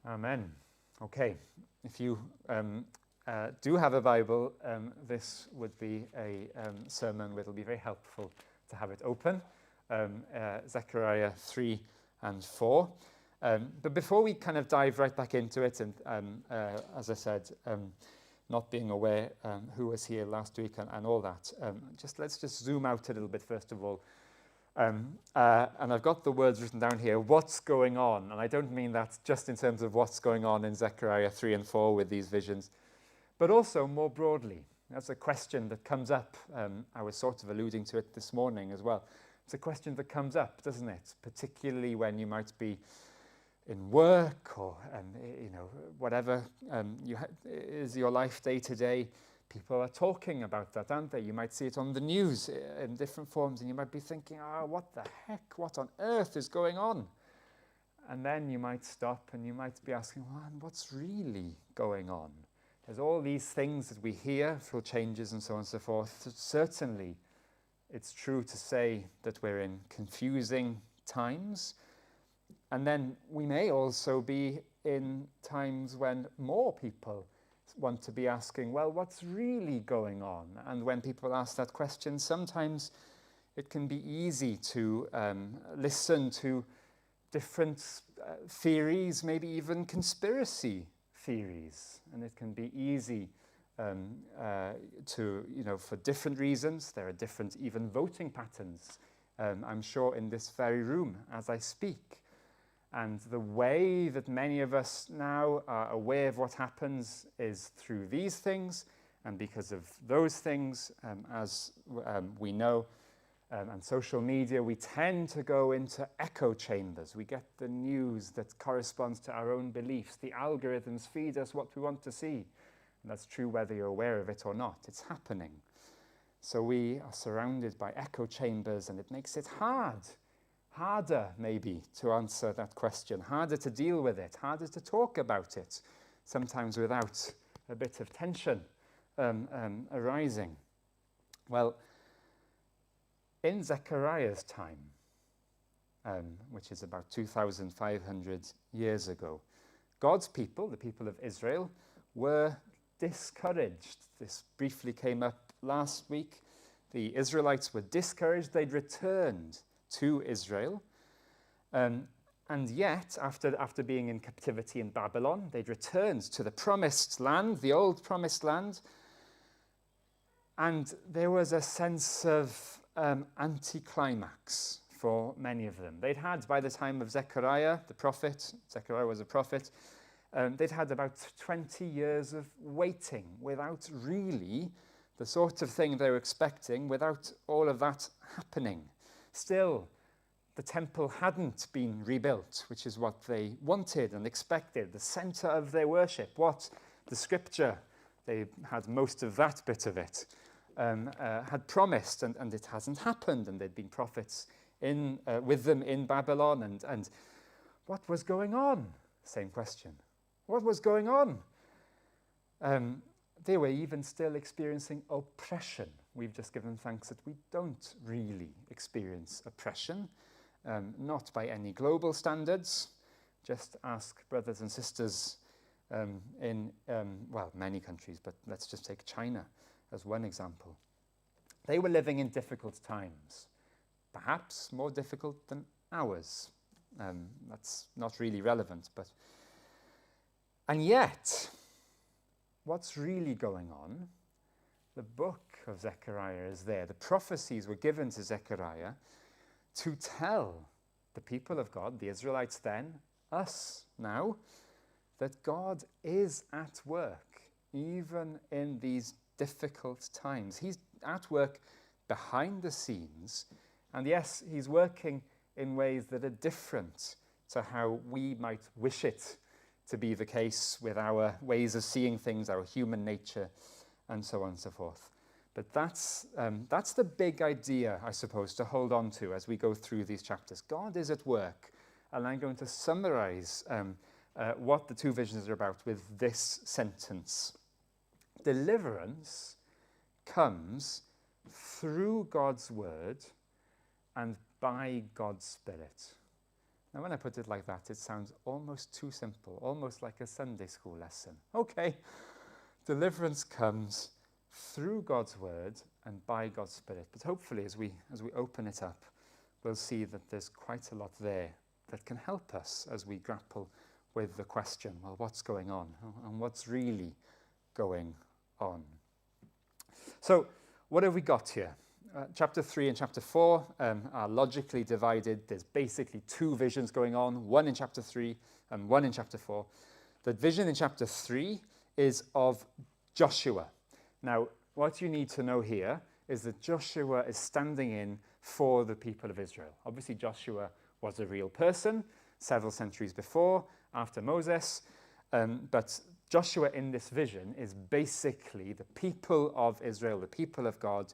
Amen. Okay, if you do have a Bible, this would be a sermon where it'll be very helpful to have it open. Zechariah 3 and 4. But before we kind of dive right back into it, and as I said, not being aware who was here last week and all that, let's just zoom out a little bit first of all. And I've got the words written down here, what's going on? And I don't mean that just in terms of what's going on in Zechariah 3 and 4 with these visions, but also more broadly. That's a question that comes up. I was sort of alluding to it this morning as well. It's a question that comes up, doesn't it? Particularly when you might be in work or, whatever is your life day to day. People are talking about that, aren't they? You might see it on the news in different forms, and you might be thinking, what the heck? What on earth is going on? And then you might stop and you might be asking, well, what's really going on? There's all these things that we hear, full changes and so on and so forth. Certainly, it's true to say that we're in confusing times. And then we may also be in times when more people want to be asking, well, what's really going on? And when people ask that question, sometimes it can be easy to listen to different theories, maybe even conspiracy theories. And it can be easy for different reasons. There are different even voting patterns, I'm sure, in this very room as I speak. And the way that many of us now are aware of what happens is through these things, and because of those things, as we know, and social media, we tend to go into echo chambers. We get the news that corresponds to our own beliefs. The algorithms feed us what we want to see. And that's true whether you're aware of it or not. It's happening. So we are surrounded by echo chambers, and it makes it harder maybe to answer that question, harder to deal with it, harder to talk about it, sometimes without a bit of tension arising. Well, in Zechariah's time, which is about 2,500 years ago, God's people, the people of Israel, were discouraged. This briefly came up last week. The Israelites were discouraged. They'd returned to Israel. And yet, after being in captivity in Babylon, they'd returned to the promised land, the old promised land. And there was a sense of anticlimax for many of them. They'd had, by the time of Zechariah, the prophet, Zechariah was a prophet, they'd had about 20 years of waiting without really the sort of thing they were expecting, without all of that happening. Still, the temple hadn't been rebuilt, which is what they wanted and expected, the center of their worship, what the scripture, they had most of that bit of it, had promised, and it hasn't happened, and there'd been prophets with them in Babylon, and what was going on? Same question. What was going on? They were even still experiencing oppression. We've just given thanks that we don't really experience oppression, not by any global standards. Just ask brothers and sisters in many countries, but let's just take China as one example. They were living in difficult times, perhaps more difficult than ours. That's not really relevant, but... And yet, what's really going on? The book of Zechariah is there. The prophecies were given to Zechariah to tell the people of God, the Israelites then, us now, that God is at work, even in these difficult times. He's at work behind the scenes, and yes, he's working in ways that are different to how we might wish it to be the case with our ways of seeing things, our human nature, and so on and so forth. But that's the big idea, I suppose, to hold on to as we go through these chapters. God is at work, and I'm going to summarize what the two visions are about with this sentence. Deliverance comes through God's word and by God's Spirit. Now, when I put it like that, it sounds almost too simple, almost like a Sunday school lesson. Okay, deliverance comes through God's word and by God's Spirit. But hopefully, as we open it up, we'll see that there's quite a lot there that can help us as we grapple with the question, well, what's going on and what's really going on? So, what have we got here? Chapter 3 and chapter 4 are logically divided. There's basically two visions going on, one in chapter 3 and one in chapter 4. The vision in chapter 3 is of Joshua. Now, what you need to know here is that Joshua is standing in for the people of Israel. Obviously, Joshua was a real person several centuries before, after Moses, but Joshua in this vision is basically the people of Israel, the people of God,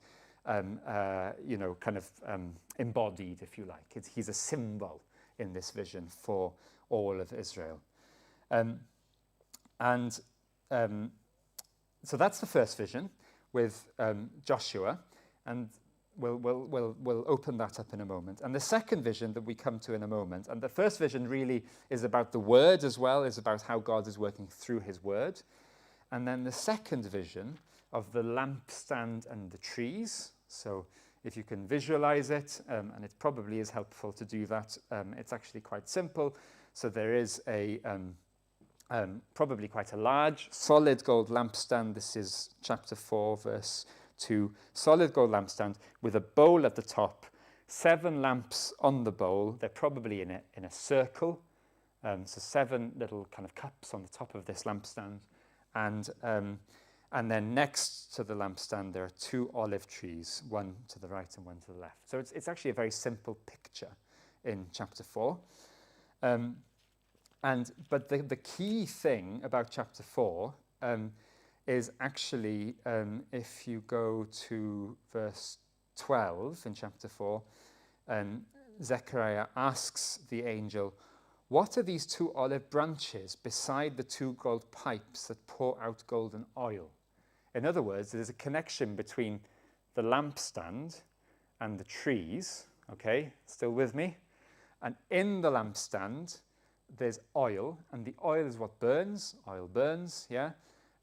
embodied, if you like. He's a symbol in this vision for all of Israel. So that's the first vision with Joshua, and we'll open that up in a moment. And the second vision that we come to in a moment, and the first vision really is about the word as well, is about how God is working through his word. And then the second vision of the lampstand and the trees. So if you can visualize it, and it probably is helpful to do that, it's actually quite simple. So there is a probably quite a large solid gold lampstand. This is chapter 4, verse 2. Solid gold lampstand with a bowl at the top, 7 lamps on the bowl. They're probably in a circle. So 7 little kind of cups on the top of this lampstand. And then next to the lampstand, there are 2 olive trees, one to the right and one to the left. So it's actually a very simple picture in chapter 4. But the key thing about chapter 4 is actually, if you go to verse 12 in chapter 4, Zechariah asks the angel, "What are these 2 olive branches beside the 2 gold pipes that pour out golden oil?" In other words, there's a connection between the lampstand and the trees. Okay, still with me? And in the lampstand, there's oil, and the oil is what burns. Oil burns, yeah?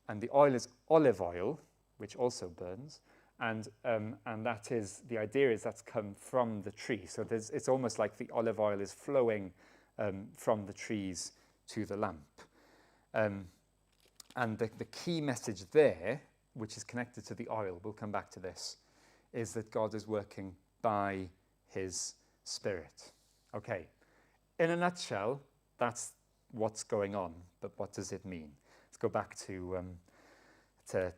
And the oil is olive oil, which also burns. And that is, the idea is that's come from the tree. So it's almost like the olive oil is flowing from the trees to the lamp. And the key message there, which is connected to the oil, we'll come back to this, is that God is working by his Spirit. Okay, in a nutshell, that's what's going on, but what does it mean? Let's go back to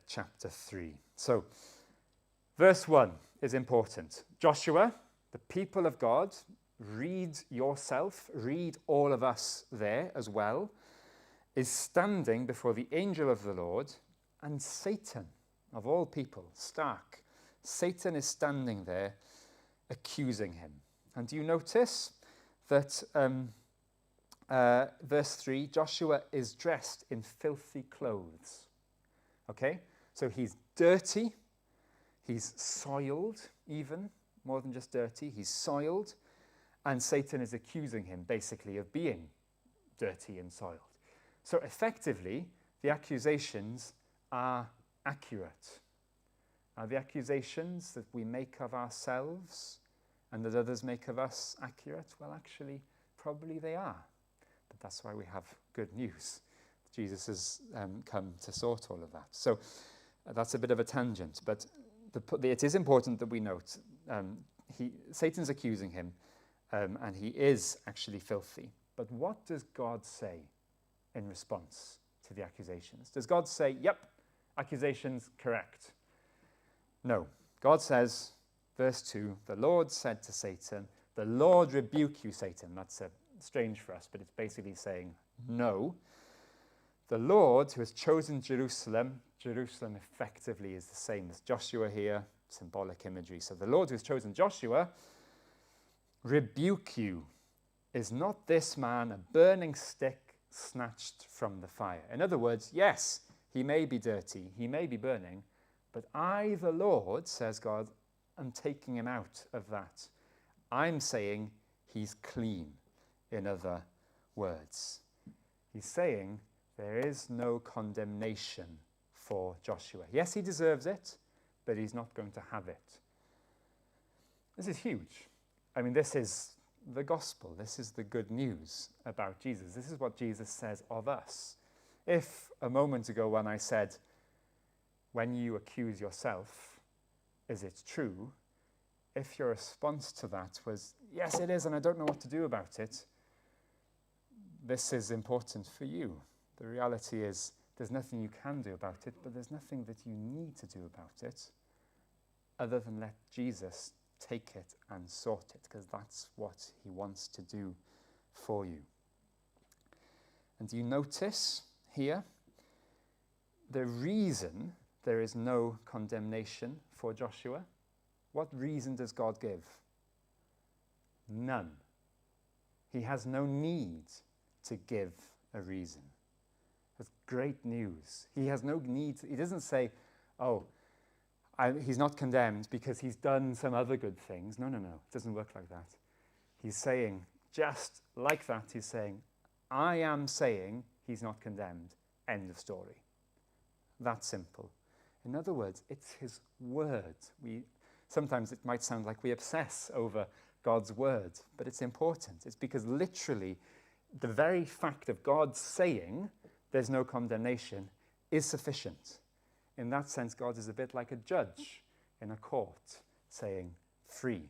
chapter 3. So, verse 1 is important. Joshua, the people of God, read yourself, read all of us there as well, is standing before the angel of the Lord, and Satan, of all people, stark, Satan is standing there accusing him. And do you notice that verse 3, Joshua is dressed in filthy clothes. Okay? So he's dirty, he's soiled even, more than just dirty, he's soiled, and Satan is accusing him basically of being dirty and soiled. So effectively, the accusations are accurate. Are the accusations that we make of ourselves and that others make of us accurate? Well, actually, probably they are. But that's why we have good news. Jesus has come to sort all of that. So that's a bit of a tangent, but it is important that we note Satan's accusing him, and he is actually filthy. But what does God say in response to the accusations? Does God say, yep, accusations correct? No. God says, verse 2, the Lord said to Satan, the Lord rebuke you, Satan. That's strange for us, but it's basically saying no. The Lord who has chosen Jerusalem, Jerusalem effectively is the same as Joshua here, symbolic imagery. So the Lord who has chosen Joshua, rebuke you. Is not this man a burning stick snatched from the fire? In other words, yes, he may be dirty, he may be burning, but I, the Lord, says God, am taking him out of that. I'm saying he's clean. in other words. He's saying there is no condemnation for Joshua. Yes, he deserves it, but he's not going to have it. This is huge. I mean, this is the gospel. This is the good news about Jesus. This is what Jesus says of us. If a moment ago when I said, when you accuse yourself, is it true? If your response to that was, yes, it is, and I don't know what to do about it, this is important for you. The reality is there's nothing you can do about it, but there's nothing that you need to do about it other than let Jesus take it and sort it, because that's what he wants to do for you. And do you notice here the reason there is no condemnation for Joshua? What reason does God give? None. He has no need to give a reason. That's great news. He has no need. He doesn't say, he's not condemned because he's done some other good things. No. It doesn't work like that. He's saying, just like that, he's saying, I am saying he's not condemned. End of story. That simple. In other words, it's his word. Sometimes it might sound like we obsess over God's word, but it's important. It's because literally the very fact of God saying there's no condemnation is sufficient. In that sense, God is a bit like a judge in a court saying free.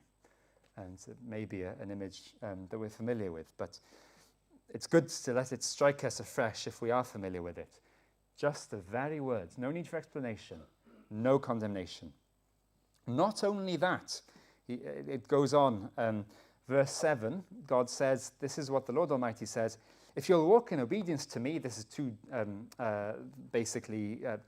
And it may be an image that we're familiar with, but it's good to let it strike us afresh if we are familiar with it. Just the very words, no need for explanation, no condemnation. Not only that, it goes on, verse 7, God says, this is what the Lord Almighty says, if you'll walk in obedience to me, this is to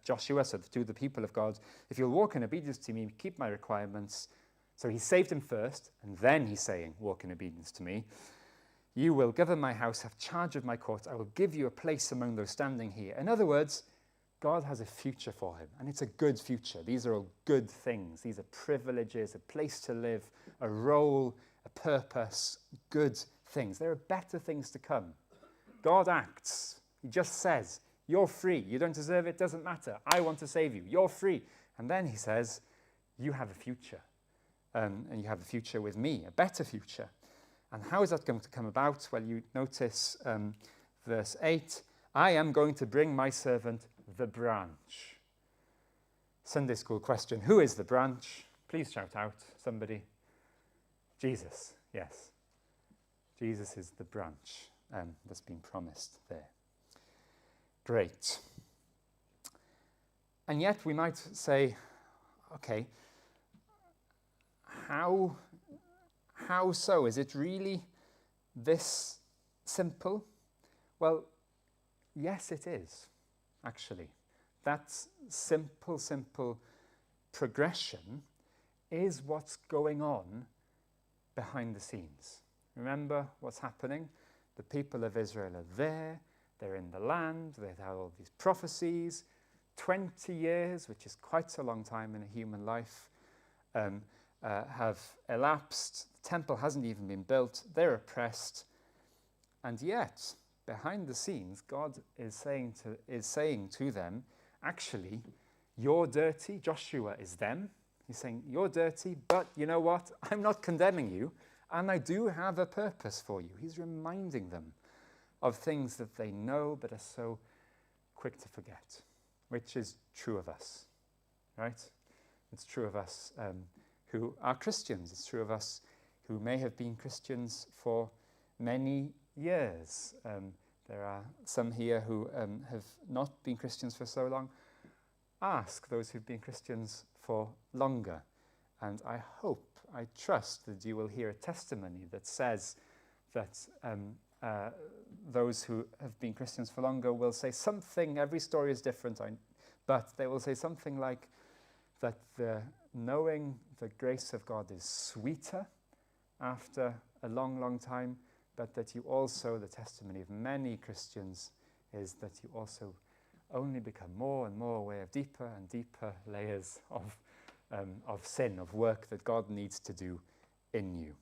Joshua, so to the people of God, if you'll walk in obedience to me, keep my requirements. So he saved him first, and then he's saying, walk in obedience to me. You will govern my house, have charge of my court. I will give you a place among those standing here. In other words, God has a future for him, and it's a good future. These are all good things. These are privileges, a place to live, a role, a purpose, good things. There are better things to come. God acts. He just says, you're free. You don't deserve it, doesn't matter. I want to save you. You're free. And then he says, you have a future. And you have a future with me, a better future. And how is that going to come about? Well, you notice verse 8, I am going to bring my servant the branch. Sunday school question, who is the branch? Please shout out, somebody. Jesus, yes. Jesus is the branch that's been promised there. Great. And yet we might say, okay, how so? Is it really this simple? Well, yes, it is, actually. That simple progression is what's going on behind the scenes. Remember what's happening? The people of Israel are there, they're in the land, they have all these prophecies. 20 years, which is quite a long time in a human life, have elapsed. The temple hasn't even been built. They're oppressed. And yet, behind the scenes, God is saying to them, actually, you're dirty. Joshua is them. He's saying, you're dirty, but you know what? I'm not condemning you, and I do have a purpose for you. He's reminding them of things that they know but are so quick to forget, which is true of us, right? It's true of us who are Christians. It's true of us who may have been Christians for many years. There are some here who have not been Christians for so long. Ask those who've been Christians for longer. And I hope, I trust that you will hear a testimony that says that those who have been Christians for longer will say something, every story is different, but they will say something like that knowing the grace of God is sweeter after a long time, but that you also, the testimony of many Christians is that you also only become more and more aware of deeper and deeper layers of sin, of work that God needs to do in you.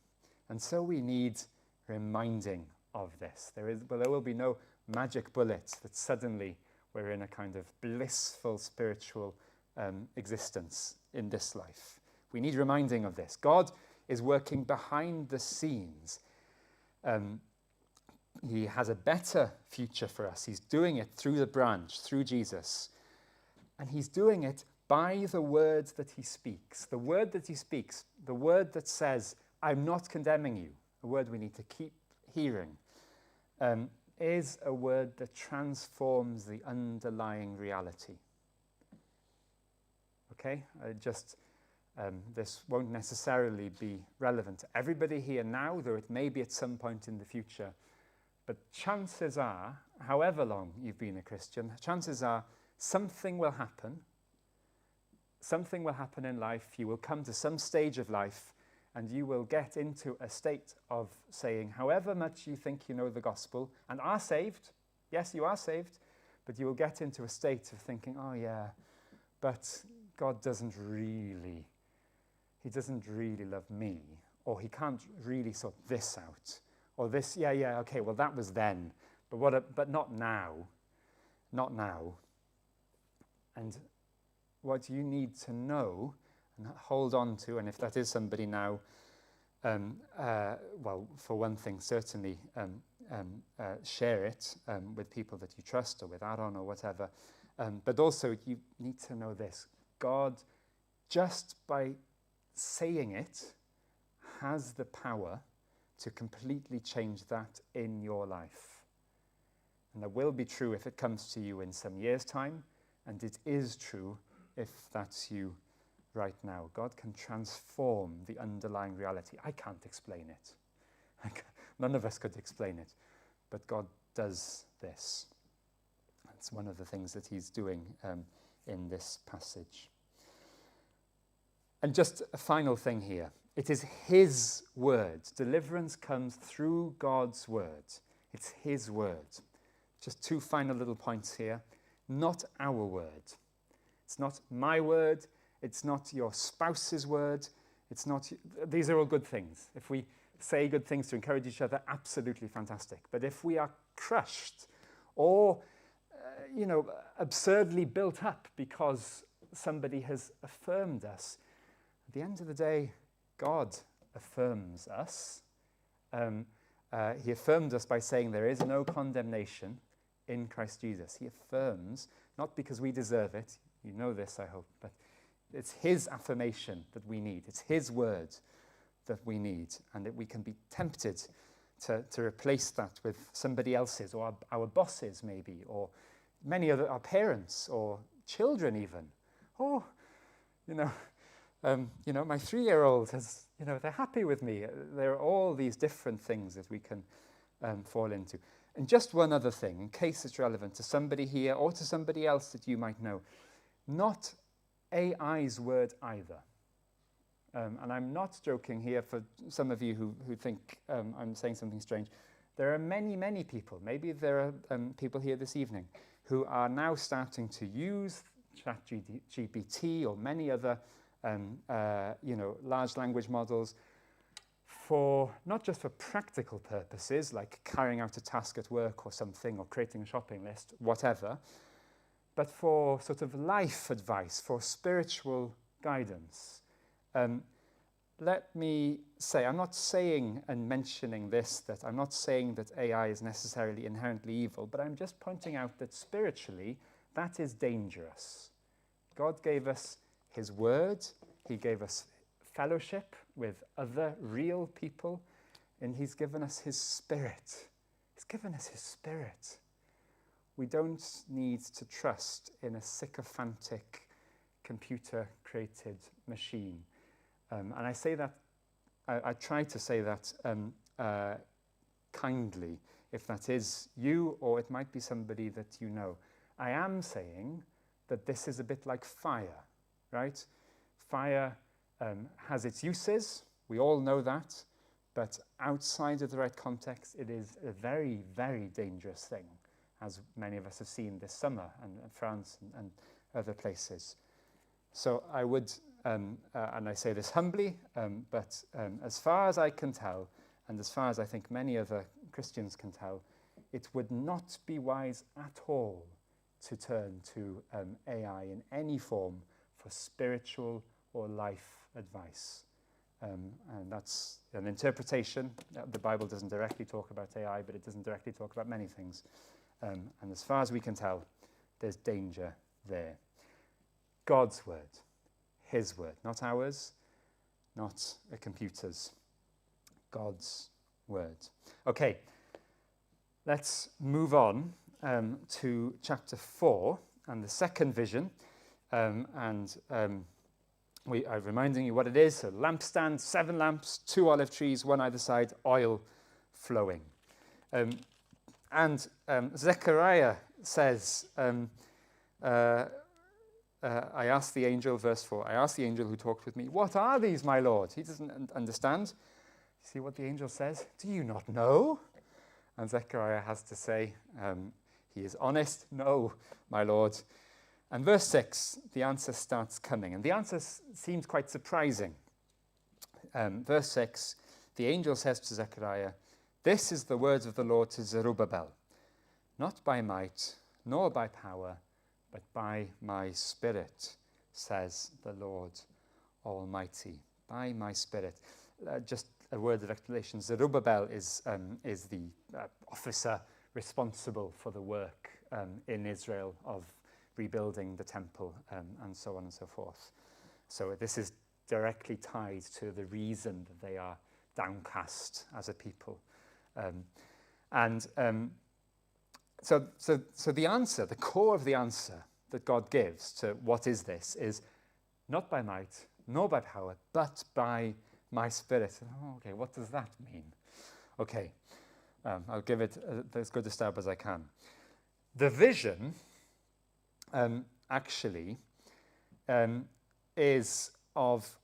And so we need reminding of this. There will be no magic bullet that suddenly we're in a kind of blissful spiritual existence in this life. We need reminding of this. God is working behind the scenes. He has a better future for us. He's doing it through the branch, through Jesus. And he's doing it by the words that he speaks. The word that he speaks, the word that says, I'm not condemning you, a word we need to keep hearing, is a word that transforms the underlying reality. Okay? This won't necessarily be relevant to everybody here now, though it may be at some point in the future. But chances are, however long you've been a Christian, chances are something will happen. Something will happen in life. You will come to some stage of life and you will get into a state of saying, however much you think you know the gospel and are saved, yes, you are saved, but you will get into a state of thinking, oh yeah, but God doesn't really love me, or he can't really sort this out, or this, yeah, okay, well that was then, but not now, And what you need to know and hold on to, and if that is somebody now, well, for one thing, certainly share it with people that you trust or with Aaron or whatever, but also you need to know this. God, just by saying it, has the power to completely change that in your life. And that will be true if it comes to you in some years' time, and it is true if that's you right now. God can transform the underlying reality. I can't explain it. None of us could explain it, but God does this. That's one of the things that he's doing in this passage. And just a final thing here. It is his word. Deliverance comes through God's word. It's his word. Just two final little points here. Not our word. It's not my word. It's not your spouse's word. It's not. These are all good things. If we say good things to encourage each other, absolutely fantastic. But if we are crushed or, absurdly built up because somebody has affirmed us, at the end of the day, God affirms us. He affirmed us by saying there is no condemnation in Christ Jesus. He affirms, not because we deserve it, you know this, I hope, but it's his affirmation that we need. It's his word that we need, and that we can be tempted to replace that with somebody else's, or our bosses maybe, or many other, our parents, or children even. Oh, my 3-year-old has, they're happy with me. There are all these different things that we can fall into. And just one other thing, in case it's relevant to somebody here or to somebody else that you might know, not AI's word either. And I'm not joking here for some of you who think I'm saying something strange. There are many, many people, maybe there are people here this evening, who are now starting to use ChatGPT or many other large language models for not just for practical purposes, like carrying out a task at work or something, or creating a shopping list, whatever, but for sort of life advice, for spiritual guidance. Let me say, I'm not saying and mentioning this, that I'm not saying that AI is necessarily inherently evil, but I'm just pointing out that spiritually, that is dangerous. God gave us his word, he gave us fellowship with other real people, and he's given us his spirit. He's given us his spirit. We don't need to trust in a sycophantic computer-created machine. And I say that, I try to say that kindly, if that is you or it might be somebody that you know. I am saying that this is a bit like fire, right? Fire has its uses, we all know that, but outside of the right context, it is a very, very dangerous thing, as many of us have seen this summer, and France and other places. So I would, and I say this humbly, but as far as I can tell, and as far as I think many other Christians can tell, it would not be wise at all to turn to AI in any form for spiritual or life advice. And that's an interpretation. The Bible doesn't directly talk about AI, but it doesn't directly talk about many things. And as far as we can tell, there's danger there. God's word, his word, not ours, not a computer's. God's word. Okay, let's move on to chapter 4 and the second vision. We are reminding you what it is. A lampstand, 7 lamps, 2 olive trees, 1 either side, oil flowing. Zechariah says, I asked the angel, verse 4, I asked the angel who talked with me, what are these, my Lord? He doesn't understand. See what the angel says? Do you not know? And Zechariah has to say, he is honest, no, my Lord. And verse 6, the answer starts coming. And the answer seems quite surprising. Verse 6, the angel says to Zechariah, this is the words of the Lord to Zerubbabel, not by might, nor by power, but by my spirit, says the Lord Almighty. By my spirit. Just a word of explanation. Zerubbabel is the officer responsible for the work in Israel of rebuilding the temple and so on and so forth. So this is directly tied to the reason that they are downcast as a people. So the answer, the core of the answer that God gives to what is this is not by might, nor by power, but by my spirit. Oh, okay, what does that mean? Okay, I'll give it as good a stab as I can. The vision actually is of,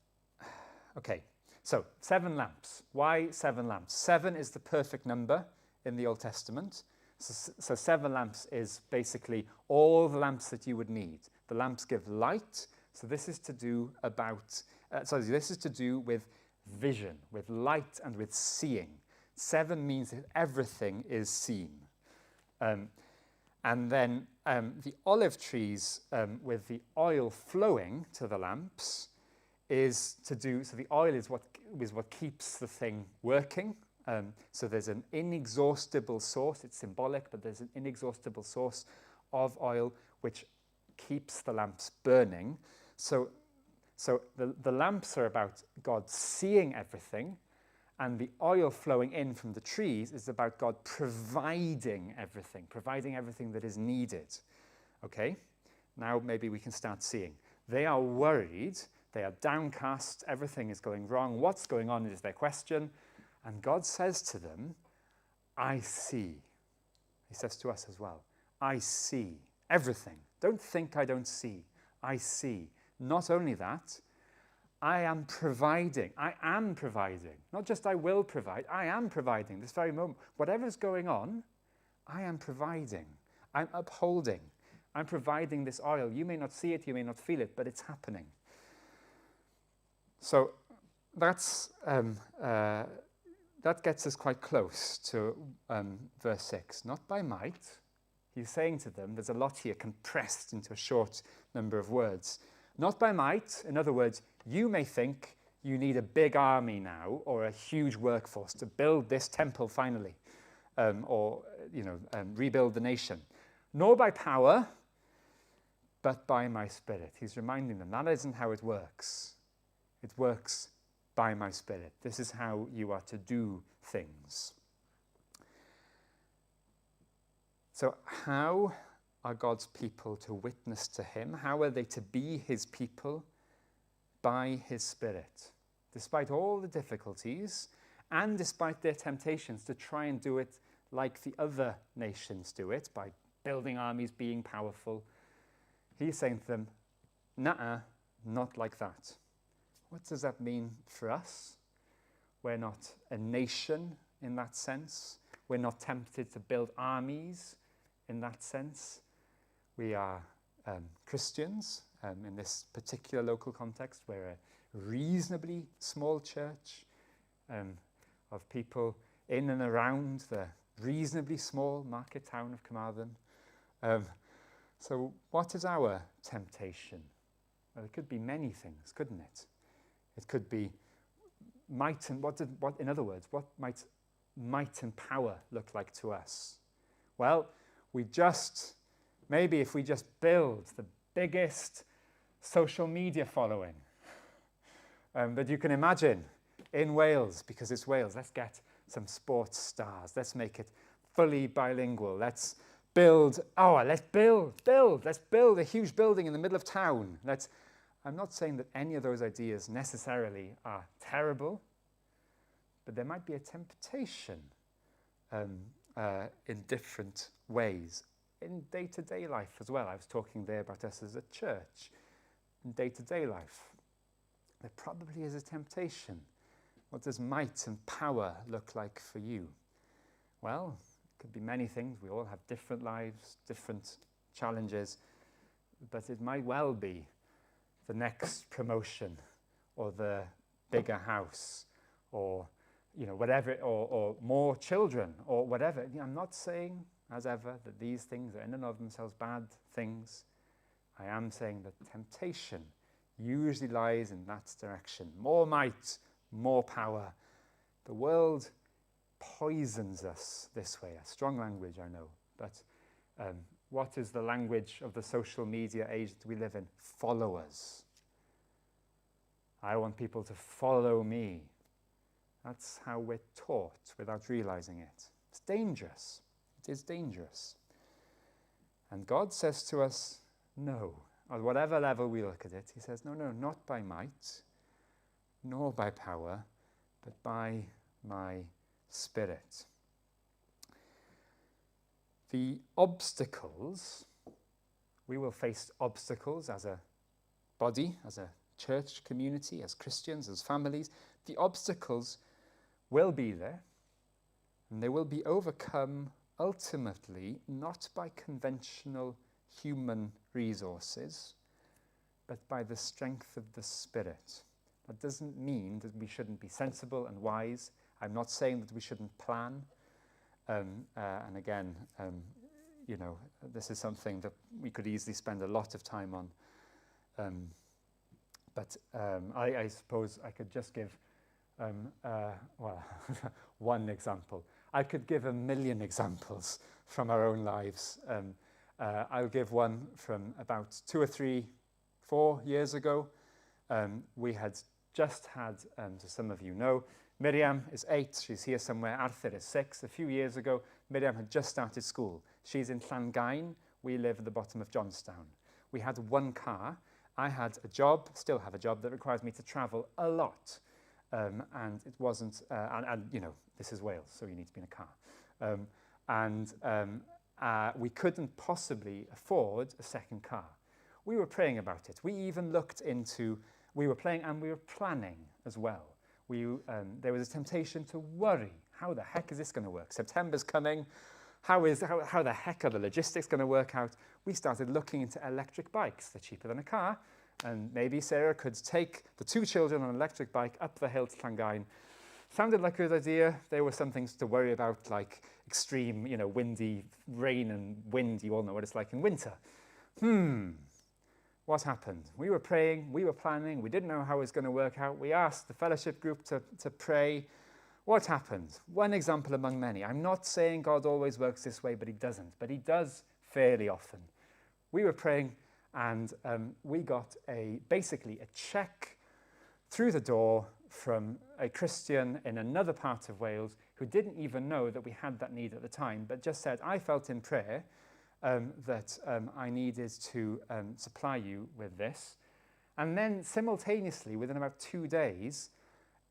okay, so 7 lamps. Why 7 lamps? 7 is the perfect number in the Old Testament. So 7 lamps is basically all the lamps that you would need. The lamps give light. So this is to do with vision, with light and with seeing. 7 means that everything is seen. And then the olive trees with the oil flowing to the lamps is to do, so the oil is what keeps the thing working. So there's an inexhaustible source, it's symbolic, but there's an inexhaustible source of oil which keeps the lamps burning. So the lamps are about God seeing everything, and the oil flowing in from the trees is about God providing everything that is needed. Okay? Now maybe we can start seeing. They are worried, they are downcast, everything is going wrong. What's going on is their question. And God says to them, I see. He says to us as well, I see everything. Don't think I don't see. I see. Not only that, I am providing. Not just I will provide, I am providing this very moment. Whatever's going on, I am providing. I'm upholding. I'm providing this oil. You may not see it, you may not feel it, but it's happening. So that's that gets us quite close to verse 6. Not by might. He's saying to them, there's a lot here compressed into a short number of words. Not by might. In other words, you may think you need a big army now or a huge workforce to build this temple finally, or rebuild the nation. Nor by power, but by my spirit. He's reminding them that isn't how it works. It works by my spirit. This is how you are to do things. So how are God's people to witness to him? How are they to be his people? By his spirit. Despite all the difficulties and despite their temptations to try and do it like the other nations do it, by building armies, being powerful, he's saying to them, nuh-uh, not like that. What does that mean for us? We're not a nation in that sense. We're not tempted to build armies in that sense. We are Christians in this particular local context. We're a reasonably small church. of people in and around the reasonably small market town of Carmarthen. So what is our temptation? Well, it could be many things, couldn't it? It could be might and in other words, what might might and power look like to us? Well, maybe if we just build the biggest social media following that you can imagine in Wales, because it's Wales, let's get some sports stars. Let's make it fully bilingual. Let's build a huge building in the middle of town. I'm not saying that any of those ideas necessarily are terrible, but there might be a temptation in different ways. In day-to-day life as well. I was talking there about us as a church. In day-to-day life, there probably is a temptation. What does might and power look like for you? Well, it could be many things. We all have different lives, different challenges, but it might well be the next promotion or the bigger house or whatever, or more children or whatever. I'm not saying, as ever, that these things are in and of themselves bad things. I am saying that temptation usually lies in that direction. More might, more power. The world poisons us this way. A strong language, I know, but what is the language of the social media age that we live in? Followers. I want people to follow me. That's how we're taught without realizing it. It's dangerous. It is dangerous. And God says to us, no. At whatever level we look at it, he says, no, not by might, nor by power, but by my Spirit. The obstacles, we will face obstacles as a body, as a church community, as Christians, as families. The obstacles will be there, and they will be overcome ultimately not by conventional human resources, but by the strength of the Spirit. That doesn't mean that we shouldn't be sensible and wise. I'm not saying that we shouldn't plan. And again, this is something that we could easily spend a lot of time on. But I suppose I could just give one example. I could give a million examples from our own lives. I'll give one from about 2 or 3, 4 years ago. We had just had, as some of you know, Miriam is 8, she's here somewhere, Arthur is 6. A few years ago, Miriam had just started school. She's in Llangain, we live at the bottom of Johnstown. We had one car. I had a job, still have a job, that requires me to travel a lot. And it wasn't, this is Wales, so you need to be in a car. We couldn't possibly afford a second car. We were praying about it. We even looked into, we were praying and we were planning as well. There was a temptation to worry. How the heck is this going to work? September's coming. How the heck are the logistics going to work out? We started looking into electric bikes. They're cheaper than a car. And maybe Sarah could take the 2 children on an electric bike up the hill to Llangain. Sounded like a good idea. There were some things to worry about, like extreme, windy rain and wind. You all know what it's like in winter. What happened? We were praying, we were planning, we didn't know how it was going to work out. We asked the fellowship group to pray. What happened? One example among many. I'm not saying God always works this way, but he doesn't. But he does fairly often. We were praying and we got basically a check through the door from a Christian in another part of Wales who didn't even know that we had that need at the time, but just said, I felt in prayer that I needed to supply you with this. And then simultaneously, within about 2 days,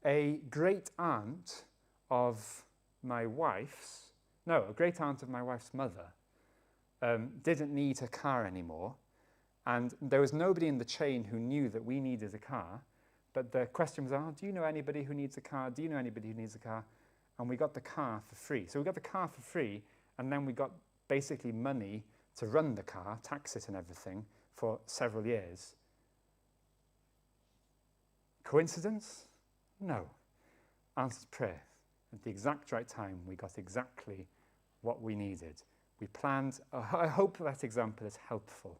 a great aunt of my wife's mother didn't need a car anymore. And there was nobody in the chain who knew that we needed a car. But the question was, do you know anybody who needs a car? Do you know anybody who needs a car? And we got the car for free. So we got the car for free, and then we got basically money to run the car, tax it and everything, for several years. Coincidence? No. Answered prayer. At the exact right time, we got exactly what we needed. We planned. I hope that example is helpful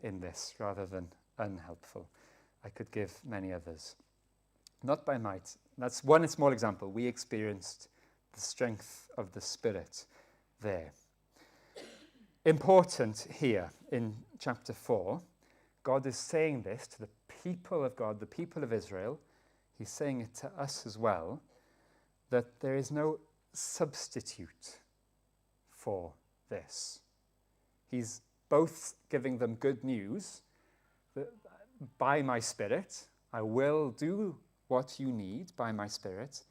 in this rather than unhelpful. I could give many others. Not by might. That's one small example. We experienced the strength of the Spirit there. Important here in chapter 4, God is saying this to the people of God, the people of Israel. He's saying it to us as well, that there is no substitute for this. He's both giving them good news that by my Spirit, I will do what you need by my Spirit,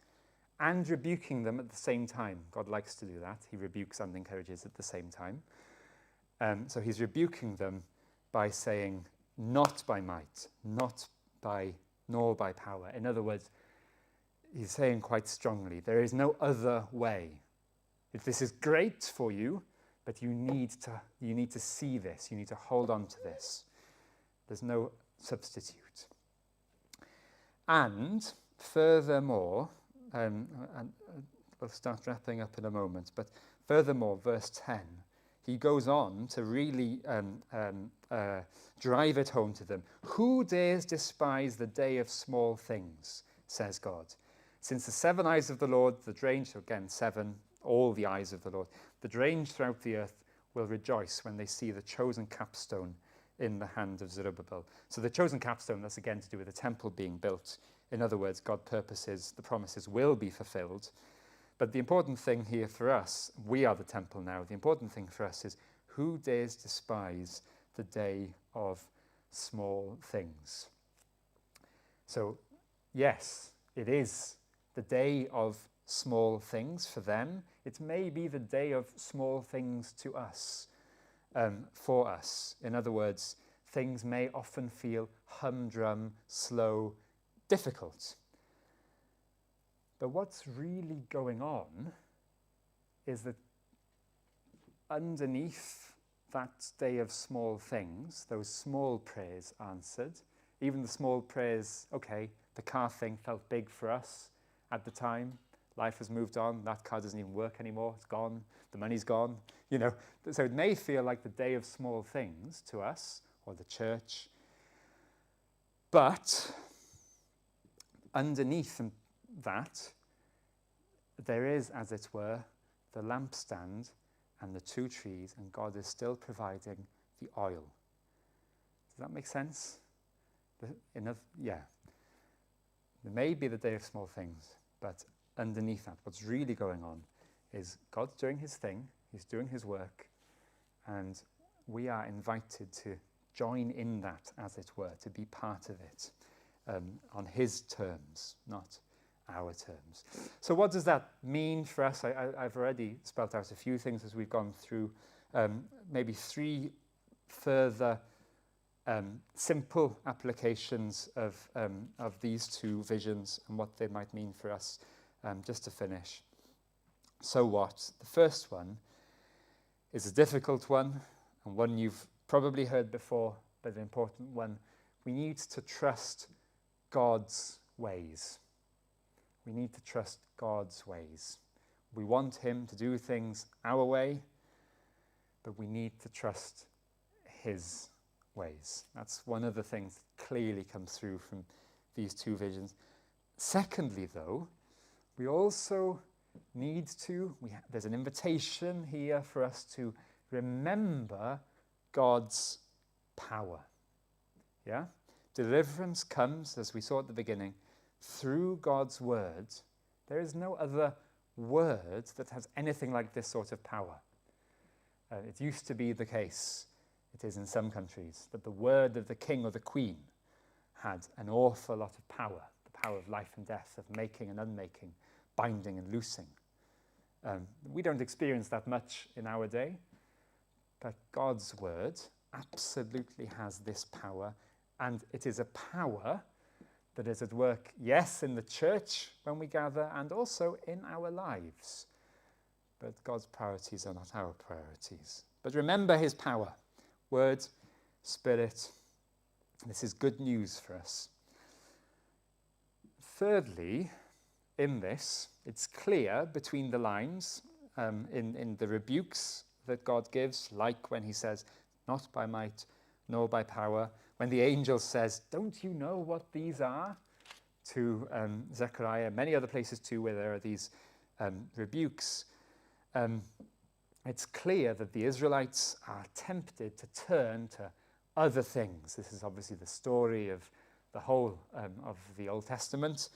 and rebuking them at the same time. God likes to do that. He rebukes and encourages at the same time. So he's rebuking them by saying, not by might, nor by power. In other words, he's saying quite strongly, there is no other way. If this is great for you, but you need to see this. You need to hold on to this. There's no substitute. And furthermore, and we'll start wrapping up in a moment, but furthermore, verse 10, he goes on to really drive it home to them. Who dares despise the day of small things, says God. Since the 7 eyes of the Lord, the range, so again, 7, all the eyes of the Lord, the range throughout the earth will rejoice when they see the chosen capstone in the hand of Zerubbabel. So the chosen capstone, that's again to do with the temple being built. In other words, God's purposes, the promises will be fulfilled. But the important thing here for us, we are the temple now, the important thing for us is who dares despise the day of small things? So, yes, it is the day of small things for them. It may be the day of small things to us, for us. In other words, things may often feel humdrum, slow, difficult. But what's really going on is that underneath that day of small things, those small prayers answered, even the small prayers, okay, the car thing felt big for us at the time. Life has moved on. That car doesn't even work anymore. It's gone. The money's gone. You know, so it may feel like the day of small things to us or the church. But underneath that, there is, as it were, the lampstand and the 2 trees, and God is still providing the oil. Does that make sense? Yeah. It may be the day of small things, but underneath that, what's really going on is God's doing his thing, he's doing his work, and we are invited to join in that, as it were, to be part of it on his terms, not our terms. So what does that mean for us? I've already spelt out a few things as we've gone through, maybe 3 further simple applications of these 2 visions and what they might mean for us, just to finish. So what? The first one is a difficult one, and one you've probably heard before, but an important one. We need to trust God's ways. We need to trust God's ways. We want him to do things our way, but we need to trust his ways. That's one of the things that clearly comes through from these 2 visions. Secondly, though, we also need to, there's an invitation here for us to remember God's power. Yeah? Deliverance comes, as we saw at the beginning, through God's word. There is no other word that has anything like this sort of power. It used to be the case, it is in some countries, that the word of the king or the queen had an awful lot of power, the power of life and death, of making and unmaking, binding and loosing. We don't experience that much in our day, but God's word absolutely has this power, and it is a power that is at work, yes, in the church when we gather, and also in our lives. But God's priorities are not our priorities. But remember his power. Word, Spirit. This is good news for us. Thirdly, in this. It's clear between the lines in the rebukes that God gives, like when he says, not by might nor by power. When the angel says, don't you know what these are? To Zechariah, many other places too where there are these rebukes. It's clear that the Israelites are tempted to turn to other things. This is obviously the story of the whole of the Old Testament.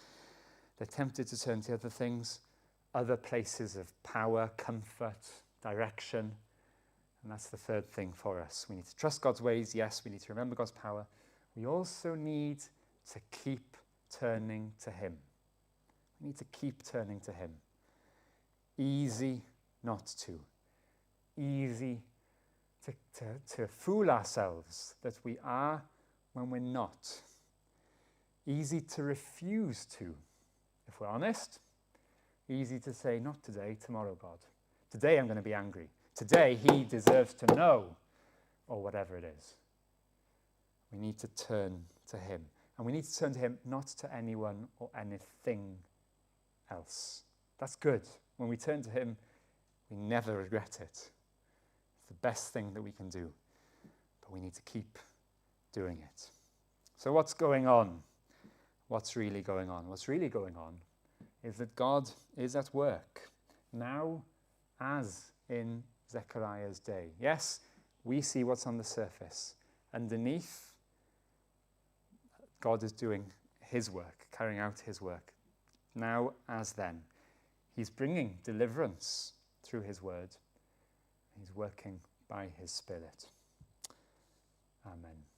They're tempted to turn to other things, other places of power, comfort, direction. And that's the third thing for us. We need to trust God's ways. Yes, we need to remember God's power. We also need to keep turning to him. We need to keep turning to him. Easy not to. Easy to fool ourselves that we are when we're not. Easy to refuse to, if we're honest. Easy to say, not today, tomorrow, God. Today I'm going to be angry. Today he deserves to know, or whatever it is. We need to turn to him. And we need to turn to him, not to anyone or anything else. That's good. When we turn to him, we never regret it. It's the best thing that we can do. But we need to keep doing it. So what's going on? What's really going on? What's really going on is that God is at work now as in Zechariah's day. Yes, we see what's on the surface. Underneath, God is doing his work, carrying out his work, now as then. He's bringing deliverance through his word. He's working by his Spirit. Amen.